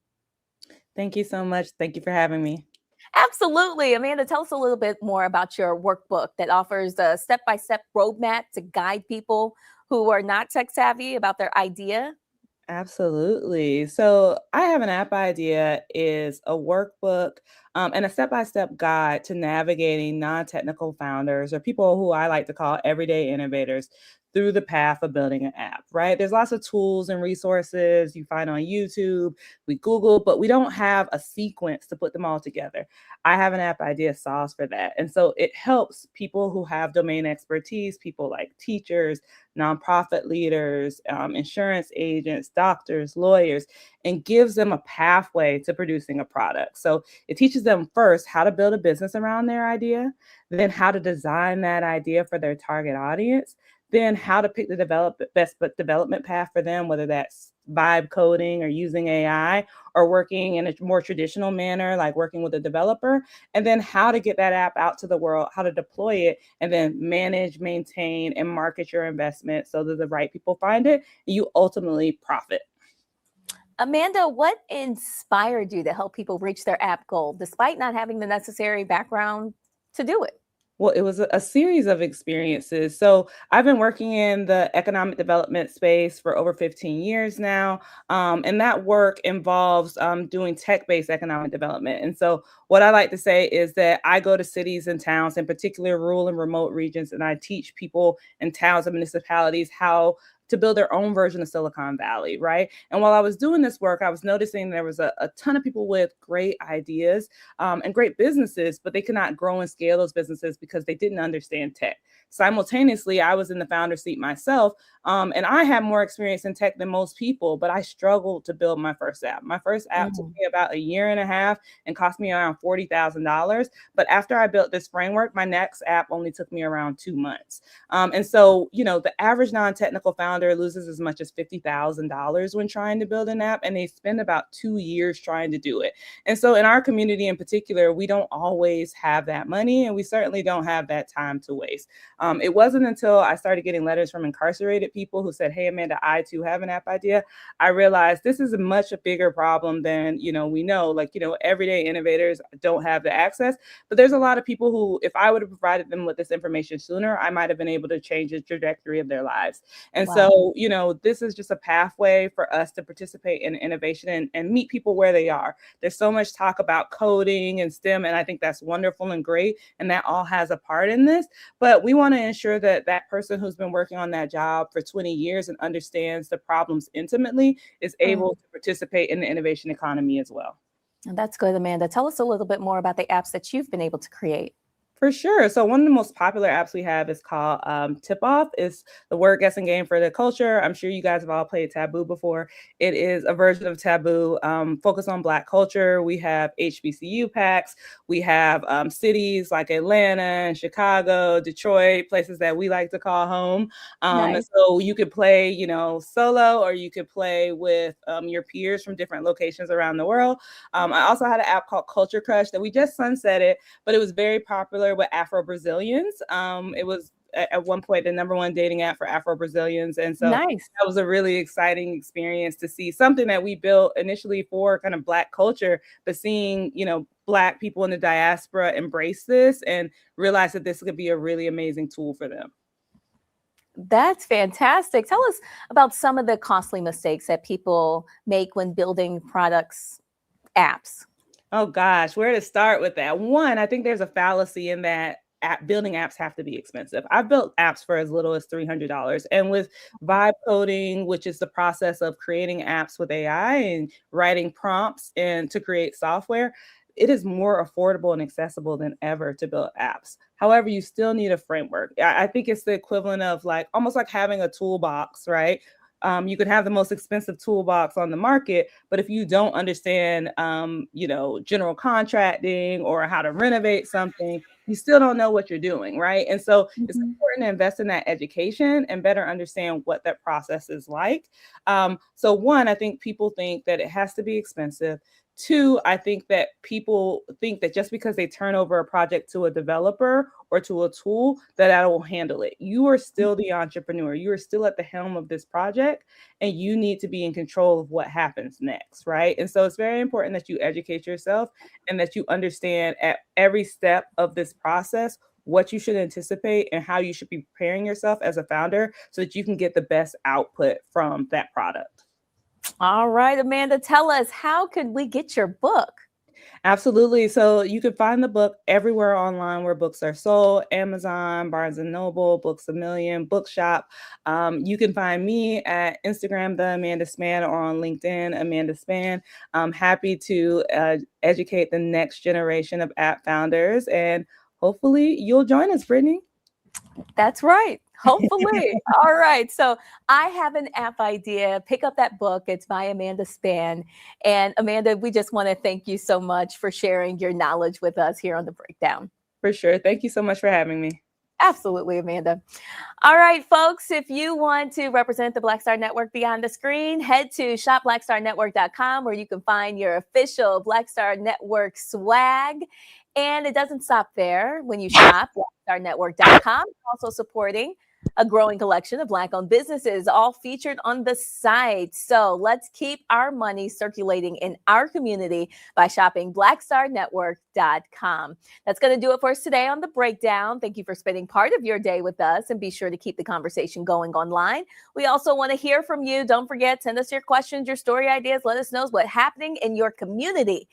Thank you so much. Thank you for having me. Absolutely. Amanda, tell us a little bit more about your workbook that offers a step-by-step roadmap to guide people who are not tech savvy about their idea. Absolutely. So I Have an App Idea is a workbook and a step-by-step guide to navigating non-technical founders or people who I like to call everyday innovators through the path of building an app, right? There's lots of tools and resources you find on YouTube, we Google, but we don't have a sequence to put them all together. I Have an App Idea solves for that. And so it helps people who have domain expertise, people like teachers, nonprofit leaders, insurance agents, doctors, lawyers, and gives them a pathway to producing a product. So it teaches them first how to build a business around their idea, then how to design that idea for their target audience, then how to pick the best development path for them, whether that's vibe coding or using AI or working in a more traditional manner, like working with a developer, and then how to get that app out to the world, how to deploy it, and then manage, maintain, and market your investment so that the right people find it, and you ultimately profit. Amanda, what inspired you to help people reach their app goal despite not having the necessary background to do it? Well, it was a series of experiences. So I've been working in the economic development space for over 15 years now. And that work involves doing tech-based economic development. And so what I like to say is that I go to cities and towns, in particular rural and remote regions, and I teach people in towns and municipalities how to build their own version of Silicon Valley, right? And while I was doing this work, I was noticing there was a ton of people with great ideas and great businesses, but they could not grow and scale those businesses because they didn't understand tech. Simultaneously, I was in the founder seat myself, and I had more experience in tech than most people, but I struggled to build my first app. My first app took me about 1.5 years and cost me around $40,000. But after I built this framework, my next app only took me around 2 months. And so, you know, the average non-technical founder loses as much as $50,000 when trying to build an app, and they spend about 2 years trying to do it. And so in our community in particular, we don't always have that money, and we certainly don't have that time to waste. It wasn't until I started getting letters from incarcerated people who said, hey, Amanda, I too have an app idea. I realized this is a bigger problem than, we know, like, everyday innovators don't have the access, but there's a lot of people who, if I would have provided them with this information sooner, I might have been able to change the trajectory of their lives. And so, this is just a pathway for us to participate in innovation and meet people where they are. There's so much talk about coding and STEM, and I think that's wonderful and great, and that all has a part in this, but we want to ensure that that person who's been working on that job for 20 years and understands the problems intimately is able to participate in the innovation economy as well. That's good, Amanda. Tell us a little bit more about the apps that you've been able to create. For sure. So one of the most popular apps we have is called Tip Off. It's the word guessing game for the culture. I'm sure you guys have all played Taboo before. It is a version of Taboo focused on Black culture. We have HBCU packs. We have cities like Atlanta and Chicago, Detroit, places that we like to call home. Nice. And so you could play, solo, or you could play with your peers from different locations around the world. I also had an app called Culture Crush that we just sunsetted, but it was very popular with Afro-Brazilians. It was at one point the #1 dating app for Afro-Brazilians. And so that was a really exciting experience to see something that we built initially for kind of Black culture, but seeing, Black people in the diaspora embrace this and realize that this could be a really amazing tool for them. That's fantastic. Tell us about some of the costly mistakes that people make when building products, apps. Oh gosh, where to start with that? One, I think there's a fallacy in that building apps have to be expensive. I've built apps for as little as $300. And with vibe coding, which is the process of creating apps with AI and writing prompts and to create software, it is more affordable and accessible than ever to build apps. However, you still need a framework. I think it's the equivalent of like almost like having a toolbox, right? You could have the most expensive toolbox on the market, but if you don't understand, general contracting or how to renovate something, you still don't know what you're doing, right? And so it's important to invest in that education and better understand what that process is like. So one, I think people think that it has to be expensive. Two, I think that people think that just because they turn over a project to a developer or to a tool, that will handle it. You are still the entrepreneur. You are still at the helm of this project, and you need to be in control of what happens next, right? And so it's very important that you educate yourself and that you understand at every step of this process what you should anticipate and how you should be preparing yourself as a founder so that you can get the best output from that product. All right, Amanda, tell us, how could we get your book? Absolutely. So you can find the book everywhere online where books are sold: Amazon, Barnes & Noble, Books A Million, Bookshop. You can find me at Instagram, The Amanda Span, or on LinkedIn, Amanda Span. I'm happy to educate the next generation of app founders, and hopefully you'll join us, Brittany. That's right. Hopefully. All right. So I have an app idea. Pick up that book. It's by Amanda Span. And Amanda, we just want to thank you so much for sharing your knowledge with us here on The Breakdown. For sure. Thank you so much for having me. Absolutely, Amanda. All right, folks, if you want to represent the Black Star Network beyond the screen, head to shopblackstarnetwork.com, where you can find your official Black Star Network swag. And it doesn't stop there. When you shop blackstarnetwork.com, also supporting a growing collection of Black-owned businesses, all featured on the site. So let's keep our money circulating in our community by shopping blackstarnetwork.com. That's going to do it for us today on The Breakdown. Thank you for spending part of your day with us, and be sure to keep the conversation going online. We also want to hear from you. Don't forget, send us your questions, your story ideas. Let us know what's happening in your community.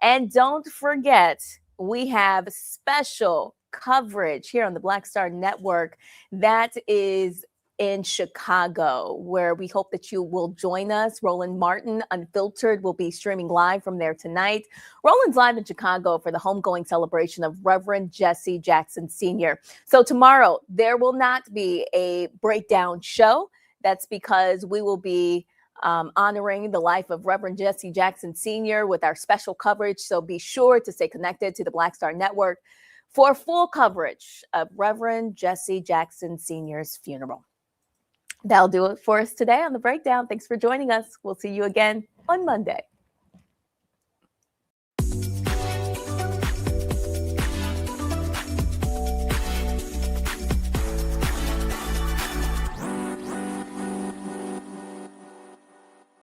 And don't forget, we have special coverage here on the Black Star Network that is in Chicago, where we hope that you will join us. Roland Martin Unfiltered will be streaming live from there tonight. Roland's live in Chicago for the homegoing celebration of Reverend Jesse Jackson Sr. So tomorrow, there will not be a breakdown show. That's because we will be honoring the life of Reverend Jesse Jackson Sr. with our special coverage. So be sure to stay connected to the Black Star Network for full coverage of Reverend Jesse Jackson Sr.'s funeral. That'll do it for us today on The Breakdown. Thanks for joining us. We'll see you again on Monday.